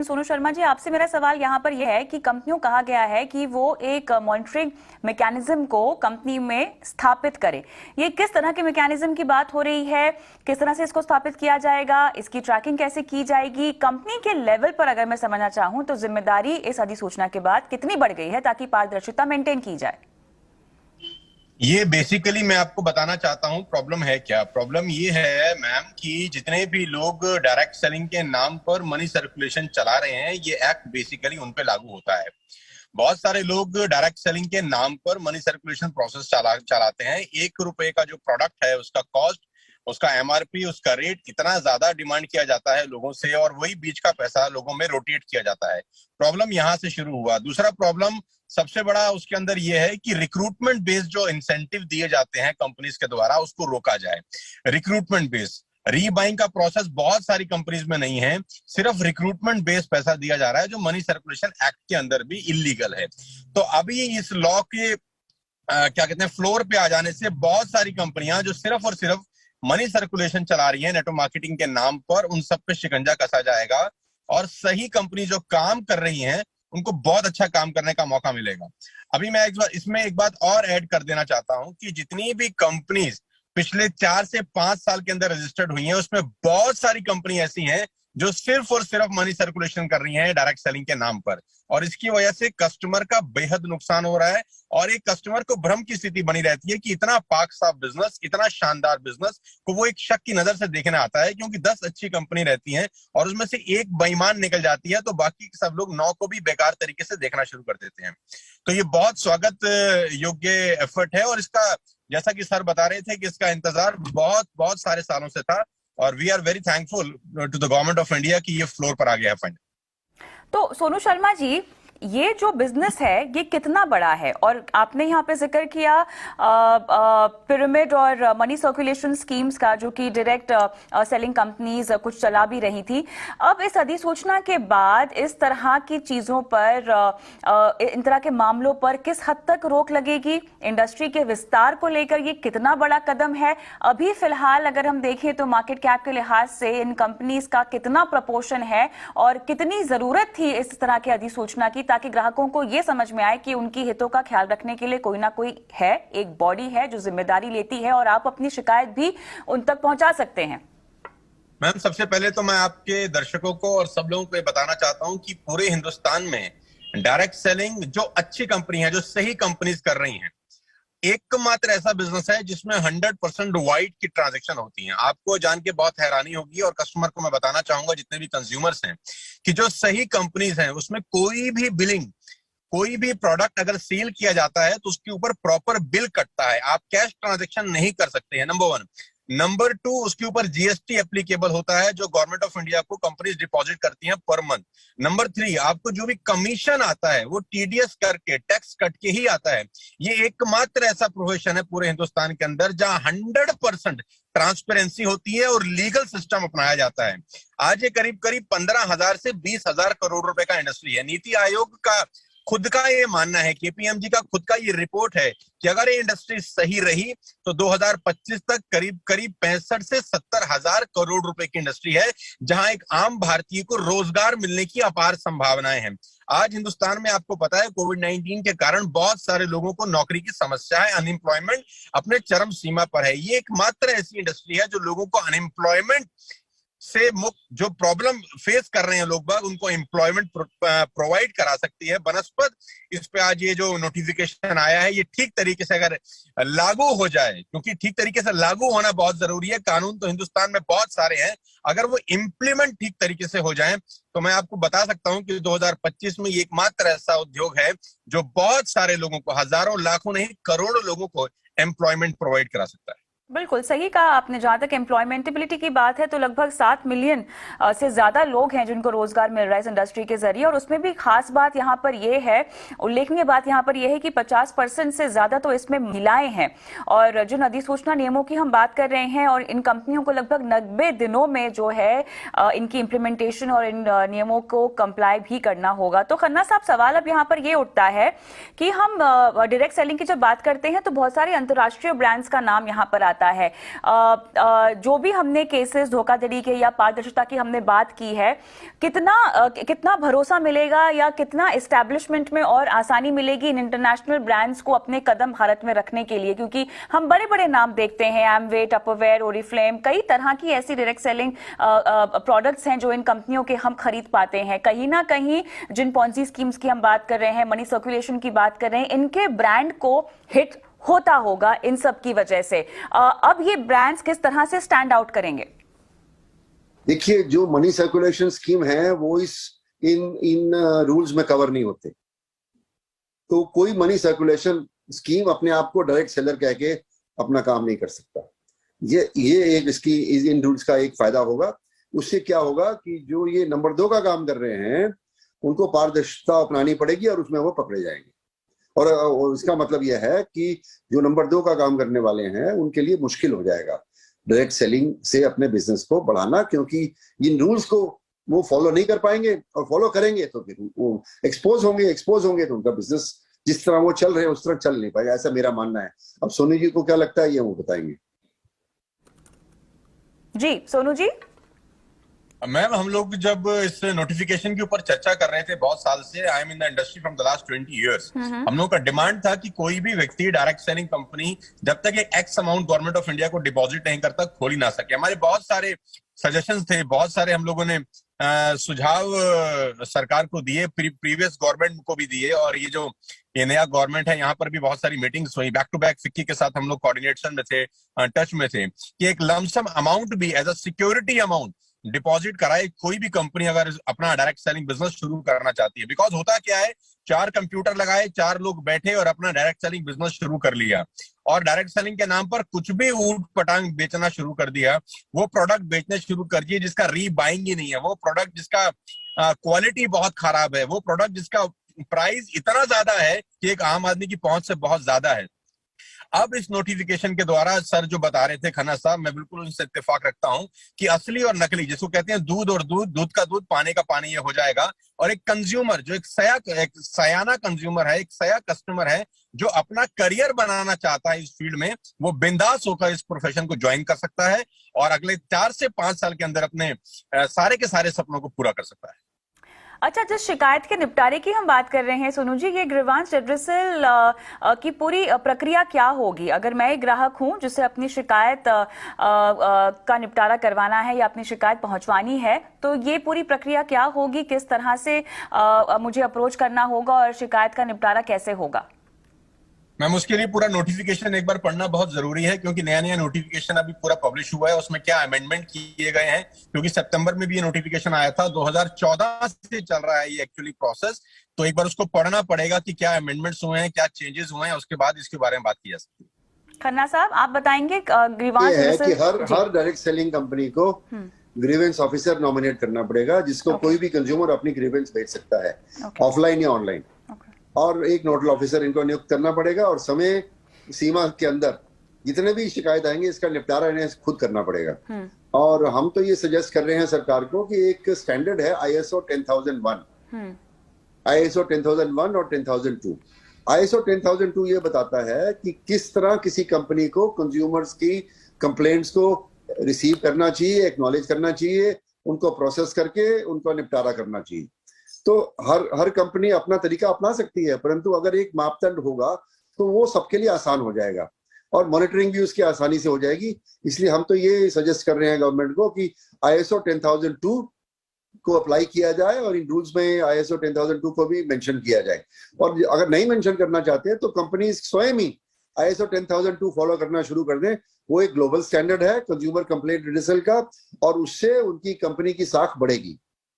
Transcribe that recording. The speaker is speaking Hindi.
सोनू शर्मा जी, आपसे मेरा सवाल यहाँ पर यह है कि कंपनियों कहा गया है कि वो एक मॉनिटरिंग मैकेनिज्म को कंपनी में स्थापित करे। ये किस तरह के मैकेनिज्म की बात हो रही है? किस तरह से इसको स्थापित किया जाएगा? इसकी ट्रैकिंग कैसे की जाएगी? कंपनी के लेवल पर अगर मैं समझना चाहूं तो जिम्मेदारी इस अधिसूचना के बाद कितनी बढ़ गई है ताकि पारदर्शिता मेंटेन की जाए? ये बेसिकली मैं आपको बताना चाहता हूँ प्रॉब्लम है क्या। प्रॉब्लम ये है मैम कि जितने भी लोग डायरेक्ट सेलिंग के नाम पर मनी सर्कुलेशन चला रहे हैं, ये एक्ट बेसिकली उन पे लागू होता है। बहुत सारे लोग डायरेक्ट सेलिंग के नाम पर मनी सर्कुलेशन प्रोसेस चलाते हैं। 1 रुपए का जो प्रोडक्ट है उसका कॉस्ट, उसका एमआरपी, उसका रेट इतना ज्यादा डिमांड किया जाता है लोगों से, और वही बीच का पैसा लोगों में रोटेट किया जाता है। प्रॉब्लम यहां से शुरू हुआ। दूसरा प्रॉब्लम सबसे बड़ा उसके अंदर यह है कि रिक्रूटमेंट बेस्ड जो इंसेंटिव दिए जाते हैं कंपनीज के द्वारा, उसको रोका जाए। रिक्रूटमेंट बेस्ड रीबाइंग का प्रोसेस बहुत सारी कंपनीज में नहीं है, सिर्फ रिक्रूटमेंट बेस्ड पैसा दिया जा रहा है, जो मनी सर्कुलेशन एक्ट के अंदर भी इलीगल है। तो अभी इस लॉ के क्या कहते हैं फ्लोर पे आ जाने से बहुत सारी कंपनियां जो सिर्फ और सिर्फ मनी सर्कुलेशन चला रही है नेटवर्क मार्केटिंग के नाम पर, उन सब पे शिकंजा कसा जाएगा और सही कंपनी जो काम कर रही हैं उनको बहुत अच्छा काम करने का मौका मिलेगा। अभी मैं इसमें एक बात और ऐड कर देना चाहता हूं कि जितनी भी कंपनीज पिछले 4 से 5 साल के अंदर रजिस्टर्ड हुई हैं, उसमें बहुत सारी कंपनी ऐसी हैं जो सिर्फ और सिर्फ मनी सर्कुलेशन कर रही हैं डायरेक्ट सेलिंग के नाम पर, और इसकी वजह से कस्टमर का बेहद नुकसान हो रहा है। और एक कस्टमर को भ्रम की स्थिति बनी रहती है कि इतना पाक साफ बिजनेस, इतना शानदार बिजनेस को वो एक शक की नजर से देखने आता है, क्योंकि 10 अच्छी कंपनी रहती हैं और उसमें से एक बेईमान निकल जाती है, तो बाकी सब लोग 9 को भी बेकार तरीके से देखना शुरू कर देते हैं। तो ये बहुत स्वागत योग्य एफर्ट है, और इसका जैसा कि सर बता रहे थे कि इसका इंतजार बहुत बहुत सारे सालों से था, और we are very thankful to the government of India कि ये फ्लोर पर आ गया है फंड। तो सोनू शर्मा जी, ये जो बिजनेस है ये कितना बड़ा है? और आपने यहाँ पे जिक्र किया पिरामिड और मनी सर्कुलेशन स्कीम्स का, जो कि डायरेक्ट सेलिंग कंपनीज कुछ चला भी रही थी। अब इस अधिसूचना के बाद इस तरह की चीजों पर, इन तरह के मामलों पर किस हद तक रोक लगेगी? इंडस्ट्री के विस्तार को लेकर ये कितना बड़ा कदम है? अभी फिलहाल अगर हम देखें तो मार्केट कैप के लिहाज से इन कंपनीज का कितना प्रपोर्शन है, और कितनी जरूरत थी इस तरह की अधिसूचना की, ताकि ग्राहकों को यह समझ में आए कि उनकी हितों का ख्याल रखने के लिए कोई ना कोई है, एक बॉडी है जो जिम्मेदारी लेती है, और आप अपनी शिकायत भी उन तक पहुंचा सकते हैं। मैम, सबसे पहले तो मैं आपके दर्शकों को और सब लोगों को ये बताना चाहता हूं कि पूरे हिंदुस्तान में डायरेक्ट सेलिंग जो अच्छी कंपनी है, जो सही कंपनीज कर रही हैं, एकमात्र ऐसा बिजनेस है जिसमें 100% वाइट की ट्रांजैक्शन होती हैं। आपको जान के बहुत हैरानी होगी, और कस्टमर को मैं बताना चाहूंगा, जितने भी कंज्यूमर्स हैं, कि जो सही कंपनीज हैं उसमें कोई भी बिलिंग, कोई भी प्रोडक्ट अगर सेल किया जाता है तो उसके ऊपर प्रॉपर बिल कटता है। आप कैश ट्रांजैक्शन नहीं कर सकते हैं, नंबर 1। नंबर 2, उसके ऊपर जीएसटी एप्लीकेबल होता है, जो गवर्नमेंट ऑफ इंडिया को कंपनीज डिपॉजिट करती हैं पर मंथ। नंबर 3, आपको जो भी कमीशन आता है वो टीडीएस करके, टैक्स कट के ही आता है। ये एकमात्र ऐसा प्रोफेशन है पूरे हिंदुस्तान के अंदर जहां 100% ट्रांसपेरेंसी होती है और लीगल सिस्टम अपनाया जाता है। आज ये करीब करीब 15,000 से 20,000 करोड़ रुपए का इंडस्ट्री है। नीति आयोग का खुद का ये मानना है, केपीएमजी का खुद का ये रिपोर्ट है कि अगर ये इंडस्ट्री सही रही तो 2025 तक करीब करीब 65 से 70 हजार करोड़ रुपए की इंडस्ट्री है, जहां एक आम भारतीय को रोजगार मिलने की अपार संभावनाएं हैं। आज हिंदुस्तान में आपको पता है कोविड-19 के कारण बहुत सारे लोगों को नौकरी की समस्या है, अनएम्प्लॉयमेंट अपने चरम सीमा पर है। ये एकमात्र ऐसी इंडस्ट्री है जो लोगों को अनएम्प्लॉयमेंट से मुक्त, जो प्रॉब्लम फेस कर रहे हैं लोग बाग, उनको एम्प्लॉयमेंट प्रोवाइड करा सकती है बनस्पत। इस पे आज ये जो नोटिफिकेशन आया है, ये ठीक तरीके से अगर लागू हो जाए, क्योंकि ठीक तरीके से लागू होना बहुत जरूरी है। कानून तो हिंदुस्तान में बहुत सारे हैं, अगर वो इम्प्लीमेंट ठीक तरीके से हो जाए तो मैं आपको बता सकता हूं कि 2025 में ये एकमात्र ऐसा उद्योग है जो बहुत सारे लोगों को, हजारों लाखों नहीं करोड़ों लोगों को एम्प्लॉयमेंट प्रोवाइड करा सकता है। बिल्कुल सही कहा आपने। जहां तक एम्प्लॉयमेंटेबिलिटी की बात है तो लगभग 7 मिलियन से ज्यादा लोग हैं जिनको रोजगार मिल रहा है इस इंडस्ट्री के जरिए। और उसमें भी खास बात यहाँ पर यह है, उल्लेखनीय बात यहाँ पर यह है कि 50% से ज्यादा तो इसमें महिलाएं हैं। और जिन अधिसूचना नियमों की हम बात कर रहे हैं, और इन कंपनियों को लगभग 90 दिनों में जो है इनकी इंप्लीमेंटेशन और इन नियमों को कंप्लाई भी करना होगा। तो खन्ना साहब, सवाल अब यहाँ पर यह उठता है कि हम डायरेक्ट सेलिंग की जब बात करते हैं तो बहुत सारे अंतर्राष्ट्रीय ब्रांड्स का नाम यहाँ पर आता आता है। जो भी हमने केसेस धोखाधड़ी के या पारदर्शिता की हमने बात की है, कितना भरोसा मिलेगा या कितना एस्टैब्लिशमेंट में और आसानी मिलेगी इन इंटरनेशनल ब्रांड्स को अपने कदम भारत में रखने के लिए? क्योंकि हम बड़े बड़े नाम देखते हैं, एमवे, टपरवेयर, ओरिफ्लेम, कई तरह की ऐसी डायरेक्ट सेलिंग प्रोडक्ट्स हैं जो इन कंपनियों के हम खरीद पाते हैं। कहीं ना कहीं जिन पॉन्जी स्कीम्स की हम बात कर रहे हैं, मनी सर्कुलेशन की बात कर रहे हैं, इनके ब्रांड को हिट होता होगा इन सब की वजह से। अब ये ब्रांड्स किस तरह से स्टैंड आउट करेंगे? देखिए, जो मनी सर्कुलेशन स्कीम है वो इन रूल्स में कवर नहीं होते। तो कोई मनी सर्कुलेशन स्कीम अपने आप को डायरेक्ट सेलर कह के अपना काम नहीं कर सकता। ये एक इसकी इन रूल्स का एक फायदा होगा। उससे क्या होगा कि जो ये नंबर 2 का काम कर रहे हैं उनको पारदर्शिता अपनानी पड़ेगी और उसमें वो पकड़े जाएंगे। और इसका मतलब यह है कि जो नंबर 2 का काम करने वाले हैं उनके लिए मुश्किल हो जाएगा डायरेक्ट सेलिंग से अपने बिजनेस को बढ़ाना, क्योंकि इन रूल्स को वो फॉलो नहीं कर पाएंगे, और फॉलो करेंगे तो फिर वो एक्सपोज होंगे तो उनका बिजनेस जिस तरह वो चल रहे हैं उस तरह चल नहीं पाएगा, ऐसा मेरा मानना है। अब सोनू जी को क्या लगता है ये वो बताएंगे। जी सोनू जी। मैम, हम लोग जब इस नोटिफिकेशन के ऊपर चर्चा कर रहे थे बहुत साल से, I am in the industry from the last 20 years, हम लोगों का डिमांड था कि कोई भी व्यक्ति डायरेक्ट सेलिंग कंपनी जब तक एक x amount government of India को डिपॉजिट नहीं करता खोल ही ना सके। हमारे बहुत सारे सजेशंस थे, बहुत सारे हम लोगों ने सुझाव सरकार को दिए, प्रीवियस गवर्नमेंट को भी दिए, और ये नया गवर्नमेंट है यहाँ पर भी बहुत सारी मीटिंग्स हुई। बैक टू बैक फिक्की के साथ हम लोग कोऑर्डिनेशन में थे, टच में थे कि एक लमसम अमाउंट भी as a security amount deposit कराए कोई भी कंपनी अगर अपना डायरेक्ट सेलिंग बिजनेस शुरू करना चाहती है। बिकॉज होता क्या है, 4 कंप्यूटर लगाए, 4 लोग बैठे और अपना डायरेक्ट सेलिंग बिजनेस शुरू कर लिया, और डायरेक्ट सेलिंग के नाम पर कुछ भी ऊट पटांग बेचना शुरू कर दिया। वो प्रोडक्ट बेचने शुरू कर दिए जिसका रीबाइंग ही नहीं है, वो प्रोडक्ट जिसका क्वालिटी बहुत खराब है, वो प्रोडक्ट जिसका प्राइस इतना ज्यादा है कि एक आम आदमी की पहुंच से बहुत ज्यादा है। अब इस नोटिफिकेशन के द्वारा सर जो बता रहे थे खन्ना साहब, मैं बिल्कुल उनसे इत्तेफाक रखता हूं कि असली और नकली, जिसको कहते हैं दूध और दूध का दूध, पानी का पानी, ये हो जाएगा। और एक कंज्यूमर जो एक सयाना कंज्यूमर है, एक सया कस्टमर है जो अपना करियर बनाना चाहता है इस फील्ड में, वो बिंदास होकर इस प्रोफेशन को ज्वाइन कर सकता है और अगले 4 से 5 साल के अंदर अपने सारे के सारे सपनों को पूरा कर सकता है। अच्छा, जिस शिकायत के निपटारे की हम बात कर रहे हैं सोनू जी, ये ग्रीवांस रिड्रेसल की पूरी प्रक्रिया क्या होगी? अगर मैं एक ग्राहक हूं जिसे अपनी शिकायत का निपटारा करवाना है या अपनी शिकायत पहुंचवानी है, तो ये पूरी प्रक्रिया क्या होगी? किस तरह से मुझे अप्रोच करना होगा और शिकायत का निपटारा कैसे होगा? मैम, उसके लिए पूरा नोटिफिकेशन एक बार पढ़ना बहुत जरूरी है, क्योंकि नया नोटिफिकेशन अभी पूरा पब्लिश हुआ है। उसमें क्या अमेंडमेंट किए गए हैं, क्योंकि सितंबर में भी ये नोटिफिकेशन आया था, 2014 से चल रहा है ये एक्चुअली प्रोसेस। तो एक बार उसको पढ़ना पड़ेगा कि क्या अमेंडमेंट्स हुए हैं, क्या चेंजेस हुए हैं, उसके बाद इसके बारे में बात की जा सकती है। खन्ना साहब, आप बताएंगे ग्रीवांस है कि हर डायरेक्ट सेलिंग कंपनी को ग्रीवेंस ऑफिसर नॉमिनेट करना पड़ेगा, जिसको कोई भी कंज्यूमर अपनी ग्रीवेंस भेज सकता है, ऑफलाइन या ऑनलाइन। और एक नोडल ऑफिसर इनको नियुक्त करना पड़ेगा, और समय सीमा के अंदर जितने भी शिकायत आएंगे इसका निपटारा इन्हें खुद करना पड़ेगा। और हम तो ये सजेस्ट कर रहे हैं सरकार को कि एक स्टैंडर्ड है ISO 10001, ISO 10001 और 10002। ISO 10002 ये बताता है कि किस तरह किसी कंपनी को कंज्यूमर्स की कंप्लेंट्स को रिसीव करना चाहिए, एक्नॉलेज करना चाहिए, उनको प्रोसेस करके उनको निपटारा करना चाहिए। तो हर कंपनी अपना तरीका अपना सकती है, परंतु अगर एक मापदंड होगा तो वो सबके लिए आसान हो जाएगा और मॉनिटरिंग भी उसकी आसानी से हो जाएगी। इसलिए हम तो ये सजेस्ट कर रहे हैं गवर्नमेंट को कि ISO 10002 को अप्लाई किया जाए और इन रूल्स में ISO 10002 को भी मेंशन किया जाए। और अगर नहीं मेंशन करना चाहते हैं तो कंपनी स्वयं ही ISO 10002 फॉलो करना शुरू कर दें। वो एक ग्लोबल स्टैंडर्ड है कंज्यूमर कंप्लेंट रिड्रेसल का, और उससे उनकी कंपनी की साख बढ़ेगी।